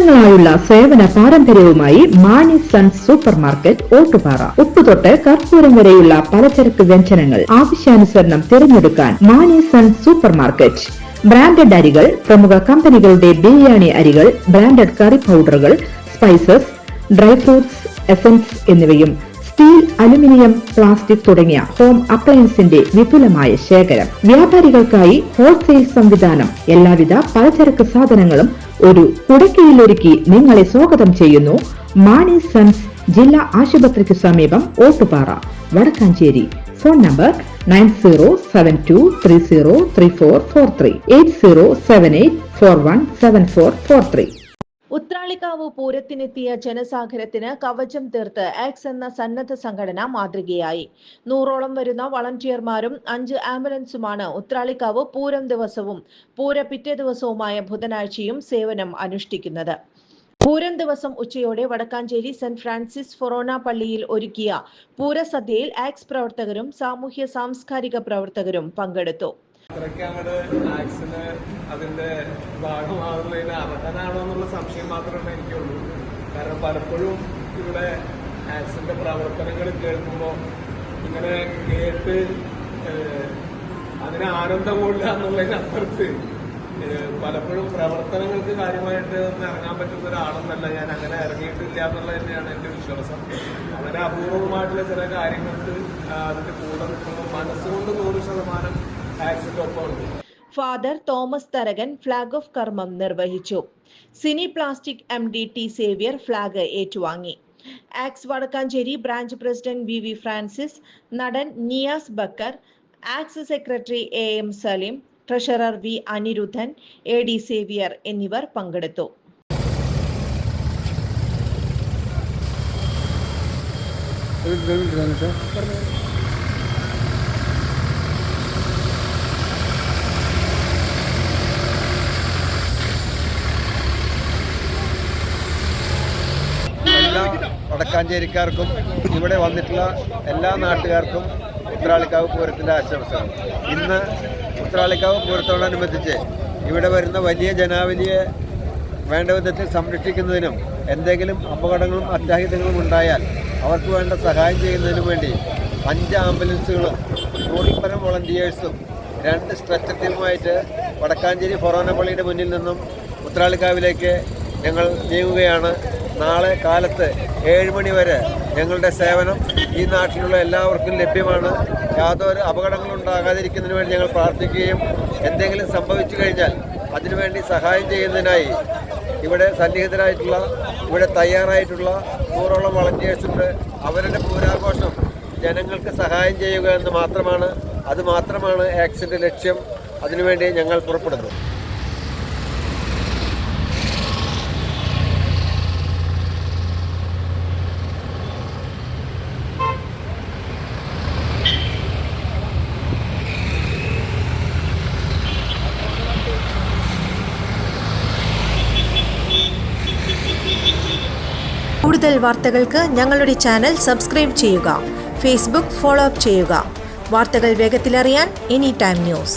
വർഷങ്ങളായുള്ള സേവന പാരമ്പര്യവുമായി Mani sons super market Ottupara. ഉപ്പുതൊട്ട് കർപ്പൂരം വരെയുള്ള പലചരക്ക് വ്യഞ്ജനങ്ങൾ ആവശ്യാനുസരണം തിരഞ്ഞെടുക്കാൻ Mani sons super market. Branded അരികൾ, പ്രമുഖ കമ്പനികളുടെ ബിരിയാണി അരികൾ, ബ്രാൻഡഡ് കറി പൗഡറുകൾ, സ്പൈസസ്, ഡ്രൈ ഫ്രൂട്ട്സ്, എസൻസ് എന്നിവയും സ്റ്റീൽ, അലുമിനിയം, പ്ലാസ്റ്റിക് തുടങ്ങിയ ഹോം അപ്ലയൻസിന്റെ വിപുലമായ ശേഖരം. വ്യാപാരികൾക്കായി ഹോൾസെയിൽ സംവിധാനം. എല്ലാവിധ പലചരക്ക് സാധനങ്ങളും ഒരു കുടക്കീഴിലൊരുക്കി നിങ്ങളെ സ്വാഗതം ചെയ്യുന്നു. മാണി സൺസ് ജില്ലാ ആശുപത്രിക്ക് സമീപം ഓട്ടുപാറ, വടക്കാഞ്ചേരി. Phone number 9072303443 8078417443. ഉത്രാളിക്കാവ് പൂരത്തിനെത്തിയ ജനസാഗരത്തിന് കവചം തീർത്ത് ആക്സ് എന്ന സന്നദ്ധ സംഘടന മാതൃകയായി. 100ഓളം വരുന്ന വളണ്ടിയർമാരും 5 ആംബുലൻസുമാണ് ഉത്രാളിക്കാവ് പൂരം ദിവസവും പൂര പിറ്റേ ദിവസവുമായ ബുധനാഴ്ചയും സേവനം അനുഷ്ഠിക്കുന്നത്. പൂരം ദിവസം ഉച്ചയോടെ വടക്കാഞ്ചേരി സെന്റ് ഫ്രാൻസിസ് ഫൊറോന പള്ളിയിൽ ഒരുക്കിയ പൂരസദ്യയിൽ ആക്സ് പ്രവർത്തകരും സാമൂഹ്യ സാംസ്കാരിക പ്രവർത്തകരും പങ്കെടുത്തു. ആക്സിന് അതിന്റെ ഭാഗമാകുന്നതിന് അർഹനാണോ എന്നുള്ള സംശയം മാത്രമേ എനിക്കുള്ളൂ. കാരണം പലപ്പോഴും ഇവിടെ ആക്സിന്റെ പ്രവർത്തനങ്ങൾ കേൾക്കുമ്പോൾ ഇങ്ങനെ കേട്ട് അതിന് ആനന്ദം കൊള്ളുക എന്നുള്ളതിനപ്പുറത്ത് പലപ്പോഴും പ്രവർത്തനങ്ങൾക്ക് കാര്യമായിട്ട് ഒന്ന് ഇറങ്ങാൻ പറ്റുന്ന ഒരാളെന്നല്ല ഞാൻ. അങ്ങനെ ഇറങ്ങിയിട്ടില്ല എന്നുള്ളത് തന്നെയാണ് എന്റെ വിശ്വാസം. വളരെ അപൂർവമായിട്ടുള്ള ചില കാര്യങ്ങൾക്ക് അതിന്റെ കൂടെ നിൽക്കുമ്പോൾ മനസ്സുകൊണ്ട് 100% ആക്സിന്റെ ഒപ്പമുണ്ട്. Father Thomas Tharakan flag off കർമ്മം നിർവഹിച്ചു. Sini plastic MD T Xavier flag ഏറ്റുവാങ്ങി. ആക്സ് Vadakkanchery branch president VV Francis, നടൻ നിയാസ് ബക്കർ, ആക്സ് secretary AM Saleem, treasurer V Aniruddhan, AD Xavier എന്നിവർ പങ്കെടുത്തു. എല്ലാ വടക്കാഞ്ചേരിക്കാർക്കും ഇവിടെ വന്നിട്ടുള്ള എല്ലാ നാട്ടുകാർക്കും ഉത്രാളിക്കാവ് പൂരത്തിൻ്റെ ആശംസകൾ. ഇന്ന് ഉത്രാളിക്കാവ് പൂരത്തോടനുബന്ധിച്ച് ഇവിടെ വരുന്ന വലിയ ജനാവലിയെ വേണ്ട വിധത്തിൽ സംരക്ഷിക്കുന്നതിനും എന്തെങ്കിലും അപകടങ്ങളും അത്യാഹിതങ്ങളും ഉണ്ടായാൽ അവർക്ക് വേണ്ട സഹായം ചെയ്യുന്നതിനും വേണ്ടി 5 ആംബുലൻസുകളും 100-ൽ-പരം വോളണ്ടിയേഴ്സും 2 സ്ട്രെച്ചർ ടീമുമായിട്ട് വടക്കാഞ്ചേരി ഫൊറോന പള്ളിയുടെ മുന്നിൽ നിന്നും ഉത്രാളിക്കാവിലേക്ക് ഞങ്ങൾ നീങ്ങുകയാണ്. നാളെ കാലത്ത് 7 മണി വരെ ഞങ്ങളുടെ സേവനം ഈ നാട്ടിലുള്ള എല്ലാവർക്കും ലഭ്യമാണ്. യാതൊരു അപകടങ്ങളും ഉണ്ടാകാതിരിക്കുന്നതിന് വേണ്ടി ഞങ്ങൾ പ്രാർത്ഥിക്കുകയും എന്തെങ്കിലും സംഭവിച്ചു കഴിഞ്ഞാൽ അതിനുവേണ്ടി സഹായം ചെയ്യുന്നതിനായി ഇവിടെ സന്നിഹിതരായിട്ടുള്ള, ഇവിടെ തയ്യാറായിട്ടുള്ള 100ഓളം വളണ്ടിയേഴ്സുണ്ട്. അവരുടെ പൂരാഘോഷം ജനങ്ങൾക്ക് സഹായം ചെയ്യുക എന്ന് മാത്രമാണ്. അത് മാത്രമാണ് ആക്സിൻ്റെ ലക്ഷ്യം. അതിനുവേണ്ടി ഞങ്ങൾ പുറപ്പെടുന്നു. കൂടുതൽ വാർത്തകൾക്ക് ഞങ്ങളുടെ ചാനൽ സബ്സ്ക്രൈബ് ചെയ്യുക. ഫേസ്ബുക്ക് ഫോളോ അപ്പ് ചെയ്യുക. വാർത്തകൾ വേഗത്തിലറിയാൻ Anytime News.